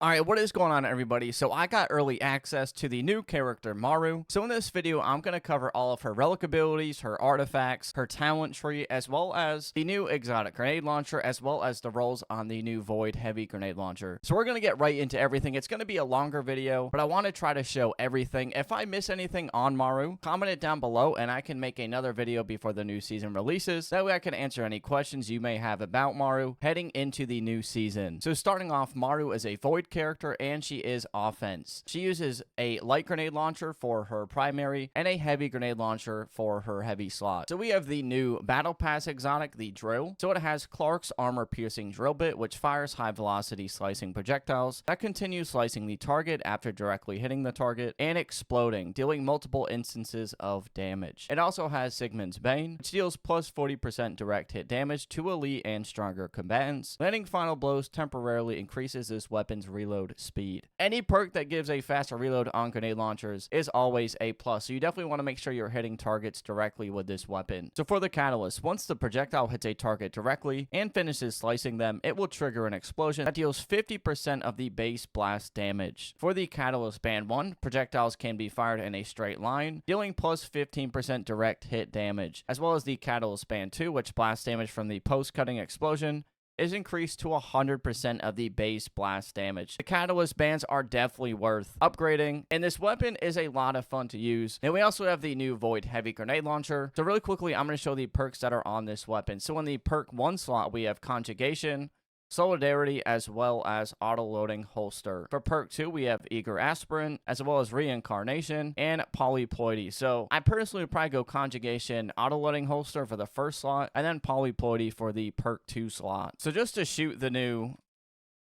Alright, what is going on, everybody? So I got early access to the new character Maru. So in this video, I'm going to cover all of her relic abilities, her artifacts, her talent tree, as well as the new exotic grenade launcher, as well as the rolls on the new void heavy grenade launcher. So we're going to get right into everything. It's going to be a longer video, but I want to try to show everything. If I miss anything on Maru, comment it down below and I can make another video before the new season releases. That way I can answer any questions you may have about Maru heading into the new season. So starting off, Maru is a void character and she is offense. She uses a light grenade launcher for her primary and a heavy grenade launcher for her heavy slot. So we have the new battle pass exotic, the drill. So it has Clark's armor piercing drill bit, which fires high velocity slicing projectiles that continue slicing the target after directly hitting the target and exploding, dealing multiple instances of damage. It also has Sigmund's Bane, which deals plus 40% direct hit damage to elite and stronger combatants. Landing final blows temporarily increases this weapon's reload speed. Any perk that gives a faster reload on grenade launchers is always a plus, so you definitely want to make sure you're hitting targets directly with this weapon. So for the catalyst, once the projectile hits a target directly and finishes slicing them, it will trigger an explosion that deals 50% of the base blast damage. For the catalyst band 1, projectiles can be fired in a straight line, dealing plus 15% direct hit damage, as well as the catalyst band 2, which blasts damage from the post-cutting explosion is increased to 100% of the base blast damage. The catalyst bands are definitely worth upgrading, and this weapon is a lot of fun to use. And we also have the new void heavy grenade launcher. So really quickly, I'm going to show the perks that are on this weapon. So in the perk 1 slot, we have conjugation, solidarity, as well as auto-loading holster. For perk 2, we have eager aspirant, as well as reincarnation and polyploidy. So I personally would probably go conjugation, auto-loading holster for the first slot, and then polyploidy for the perk 2 slot. So just to shoot the new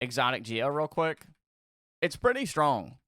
exotic Geo real quick, it's pretty strong.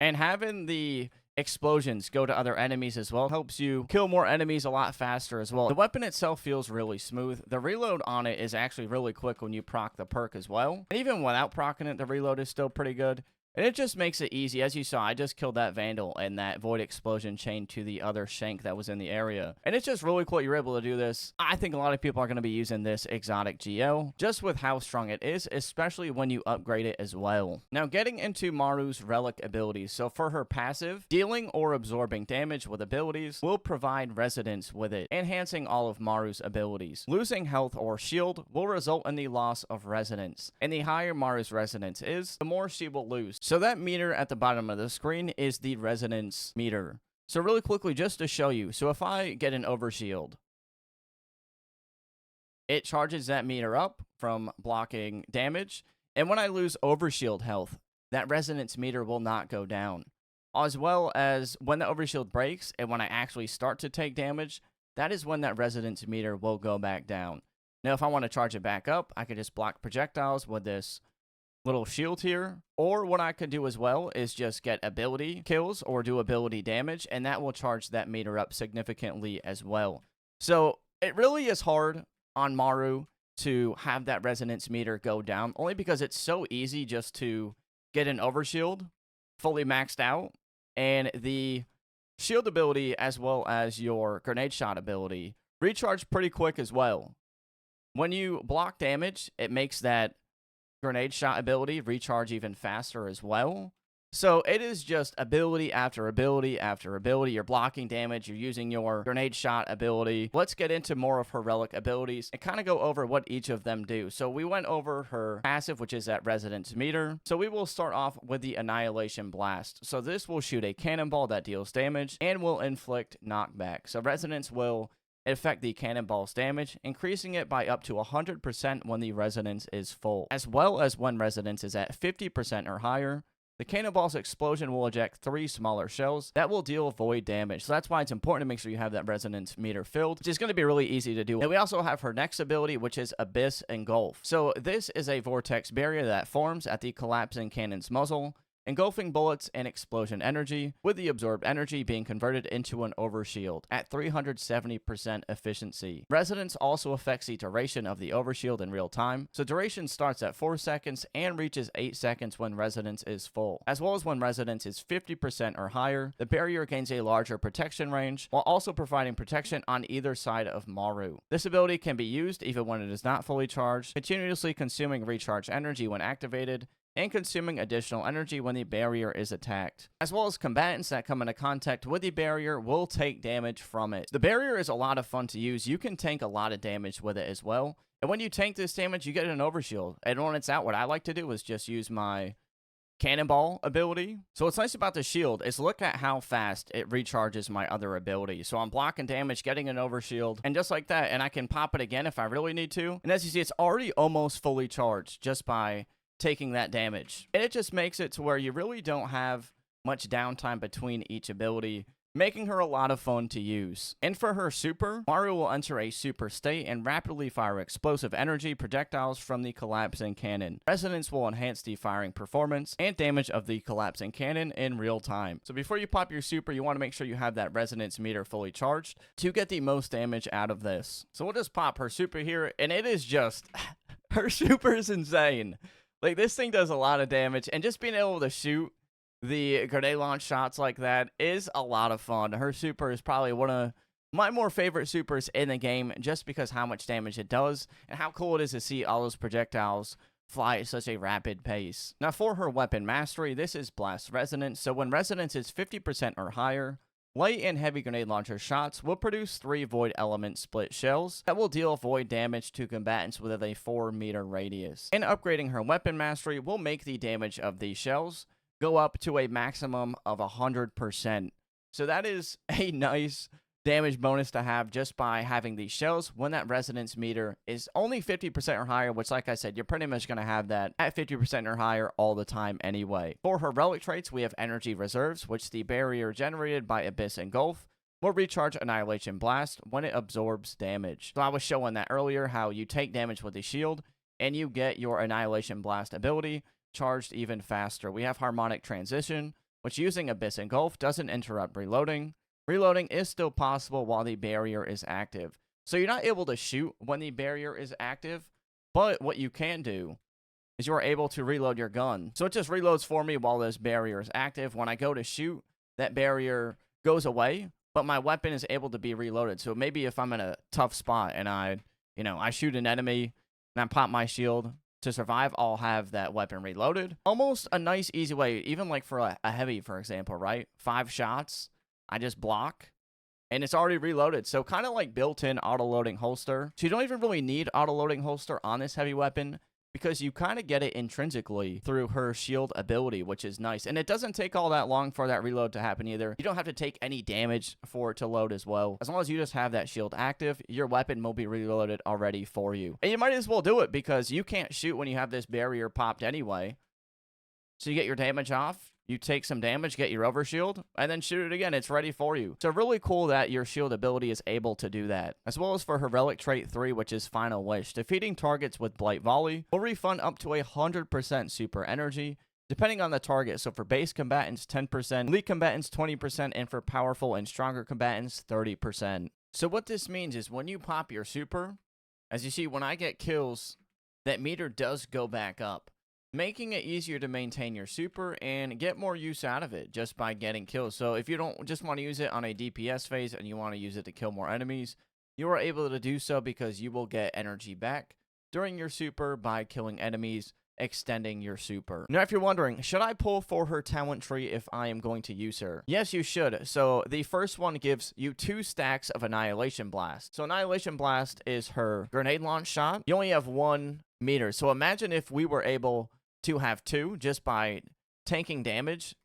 And having the explosions go to other enemies as well helps you kill more enemies a lot faster as well. The weapon itself feels really smooth. The reload on it is actually really quick when you proc the perk as well. And even without proccing it, the reload is still pretty good. And it just makes it easy. As you saw, I just killed that Vandal and that Void Explosion chained to the other Shank that was in the area. And it's just really cool you're able to do this. I think a lot of people are going to be using this exotic GO just with how strong it is, especially when you upgrade it as well. Now, getting into Maru's relic abilities. So for her passive, dealing or absorbing damage with abilities will provide resonance with it, enhancing all of Maru's abilities. Losing health or shield will result in the loss of resonance. And the higher Maru's resonance is, the more she will lose. So that meter at the bottom of the screen is the resonance meter. So really quickly, just to show you. So if I get an overshield, it charges that meter up from blocking damage. And when I lose overshield health, that resonance meter will not go down. As well as when the overshield breaks and when I actually start to take damage, that is when that resonance meter will go back down. Now, if I want to charge it back up, I could just block projectiles with this little shield here, or what I could do as well is just get ability kills or do ability damage, and that will charge that meter up significantly as well. So it really is hard on Maru to have that resonance meter go down, only because it's so easy just to get an overshield fully maxed out, and the shield ability as well as your grenade shot ability recharge pretty quick as well. When you block damage, it makes that grenade shot ability recharge even faster as well. So it is just ability after ability after ability. You're blocking damage, you're using your grenade shot ability. Let's get into more of her relic abilities and kind of go over what each of them do. So we went over her passive, which is that resonance meter. So we will start off with the Annihilation Blast. So this will shoot a cannonball that deals damage and will inflict knockback. So resonance will affect the cannonball's damage, increasing it by up to 100% when the resonance is full, as well as when resonance is at 50% or higher. The cannonball's explosion will eject 3 smaller shells that will deal void damage. So that's why it's important to make sure you have that resonance meter filled, which is going to be really easy to do. And we also have her next ability, which is Abyss Engulf. So this is a vortex barrier that forms at the collapsing cannon's muzzle, engulfing bullets and explosion energy, with the absorbed energy being converted into an overshield at 370% efficiency. Resonance also affects the duration of the overshield in real time, so duration starts at 4 seconds and reaches 8 seconds when resonance is full. As well as when resonance is 50% or higher, the barrier gains a larger protection range, while also providing protection on either side of Maru. This ability can be used even when it is not fully charged, continuously consuming recharge energy when activated, and consuming additional energy when the barrier is attacked, as well as combatants that come into contact with the barrier will take damage from it. The barrier is a lot of fun to use. You can tank a lot of damage with it as well, and when you tank this damage, you get an overshield, and when it's out, what I like to do is just use my cannonball ability. So what's nice about the shield is look at how fast it recharges my other ability. So I'm blocking damage, getting an overshield, and just like that, and I can pop it again if I really need to. And as you see, it's already almost fully charged just by taking that damage. And it just makes it to where you really don't have much downtime between each ability, making her a lot of fun to use. And for her super, Maru will enter a super state and rapidly fire explosive energy projectiles from the collapsing cannon. Resonance will enhance the firing performance and damage of the collapsing cannon in real time. So before you pop your super, you want to make sure you have that resonance meter fully charged to get the most damage out of this. So we'll just pop her super here, and it is just, her super is insane. Like, this thing does a lot of damage, and just being able to shoot the grenade launch shots like that is a lot of fun. Her super is probably one of my more favorite supers in the game, just because how much damage it does and how cool it is to see all those projectiles fly at such a rapid pace. Now for her weapon mastery, this is blast resonance. So when resonance is 50% or higher, light and heavy grenade launcher shots will produce 3 void element split shells that will deal void damage to combatants within a 4-meter radius. And upgrading her weapon mastery will make the damage of these shells go up to a maximum of 100%. So that is a nice damage bonus to have just by having these shells when that resonance meter is only 50% or higher, which, like I said, you're pretty much going to have that at 50% or higher all the time anyway. For her relic traits, we have energy reserves, which the barrier generated by Abyss Engulf will recharge Annihilation Blast when it absorbs damage. So I was showing that earlier, how you take damage with the shield and you get your Annihilation Blast ability charged even faster. We have Harmonic Transition, which using Abyss Engulf doesn't interrupt reloading. Reloading is still possible while the barrier is active. So you're not able to shoot when the barrier is active, but what you can do is you're able to reload your gun. So it just reloads for me while this barrier is active. When I go to shoot, that barrier goes away, but my weapon is able to be reloaded. So maybe if I'm in a tough spot and I shoot an enemy and I pop my shield, to survive, I'll have that weapon reloaded. Almost a nice, easy way, even like for a heavy, for example, right? 5 shots, I just block, and it's already reloaded. So kind of like built-in auto-loading holster. So you don't even really need auto-loading holster on this heavy weapon, because you kind of get it intrinsically through her shield ability, which is nice. And it doesn't take all that long for that reload to happen either. You don't have to take any damage for it to load as well. As long as you just have that shield active, your weapon will be reloaded already for you. And you might as well do it, because you can't shoot when you have this barrier popped anyway. So you get your damage off, you take some damage, get your overshield, and then shoot it again. It's ready for you. So really cool that your shield ability is able to do that. As well as for her relic trait 3, which is Final Wish. Defeating targets with Blight Volley will refund up to 100% super energy, depending on the target. So for base combatants, 10%, elite combatants, 20%, and for powerful and stronger combatants, 30%. So what this means is when you pop your super, as you see, when I get kills, that meter does go back up, making it easier to maintain your super and get more use out of it just by getting kills. So if you don't just want to use it on a DPS phase and you want to use it to kill more enemies, you are able to do so because you will get energy back during your super by killing enemies, extending your super. Now, if you're wondering, should I pull for her talent tree if I am going to use her? Yes, you should. So the first one gives you 2 stacks of Annihilation Blast. So Annihilation Blast is her grenade launch shot. You only have 1 meter. So imagine if we were able to have 2 just by tanking damage.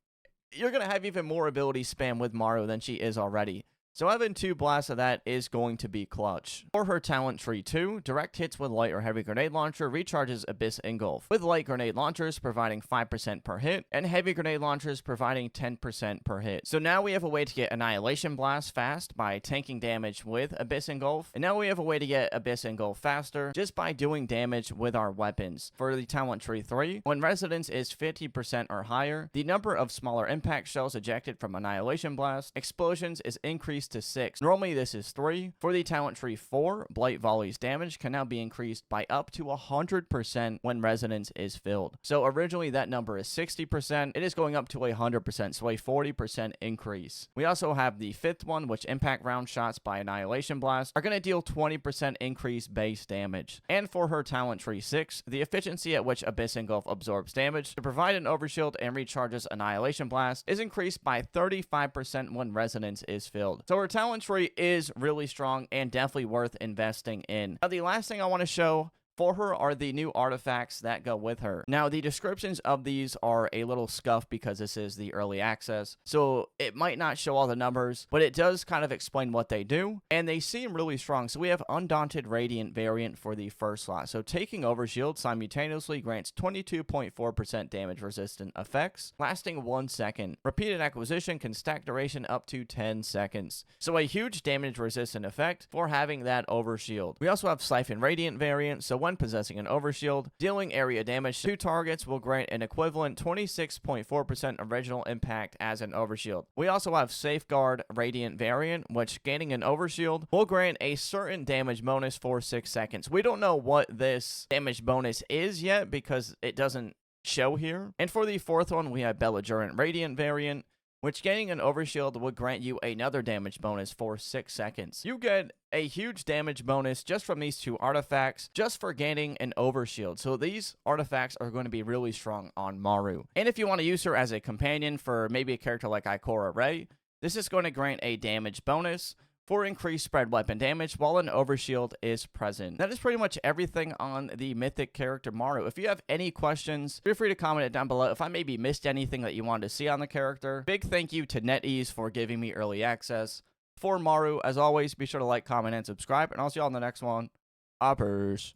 You're going to have even more ability spam with Maru than she is already. So having 2 blasts of that is going to be clutch. For her talent tree 2, direct hits with light or heavy grenade launcher recharges Abyss Engulf, with light grenade launchers providing 5% per hit, and heavy grenade launchers providing 10% per hit. So now we have a way to get Annihilation Blast fast by tanking damage with Abyss Engulf, and now we have a way to get Abyss Engulf faster just by doing damage with our weapons. For the talent tree 3, when resonance is 50% or higher, the number of smaller impact shells ejected from Annihilation Blast explosions is increased increased to 6. Normally this is 3. For the talent tree 4, Blight Volley's damage can now be increased by up to 100% when resonance is filled. So originally that number is 60%. It is going up to 100%, so a 40% increase. We also have the 5th one, which impact round shots by Annihilation Blast are going to deal 20% increase base damage. And for her talent tree 6, the efficiency at which Abyss Engulf absorbs damage to provide an overshield and recharges Annihilation Blast is increased by 35% when resonance is filled. So her talent tree is really strong and definitely worth investing in. Now the last thing I want to show for her are the new artifacts that go with her. Now, the descriptions of these are a little scuffed because this is the early access, so it might not show all the numbers, but it does kind of explain what they do, and they seem really strong. So we have Undaunted Radiant variant for the first slot. So taking Overshield simultaneously grants 22.4% damage resistant effects, lasting 1 second. Repeated acquisition can stack duration up to 10 seconds. So a huge damage resistant effect for having that Overshield. We also have Siphon Radiant variant, so when possessing an Overshield, dealing area damage to targets will grant an equivalent 26.4% original impact as an Overshield. We also have Safeguard Radiant variant, which gaining an Overshield will grant a certain damage bonus for 6 seconds. We don't know what this damage bonus is yet because it doesn't show here. And for the 4th one, we have Belligerent Radiant variant, which gaining an Overshield would grant you another damage bonus for 6 seconds. You get a huge damage bonus just from these 2 artifacts, just for gaining an Overshield. So these artifacts are going to be really strong on Maru. And if you want to use her as a companion for maybe a character like Ikora Rei, this is going to grant a damage bonus for increased spread weapon damage while an Overshield is present. That is pretty much everything on the mythic character Maru. If you have any questions, feel free to comment it down below. If I maybe missed anything that you wanted to see on the character, big thank you to NetEase for giving me early access. For Maru, as always, be sure to like, comment, and subscribe, and I'll see you all in the next one. Uppers.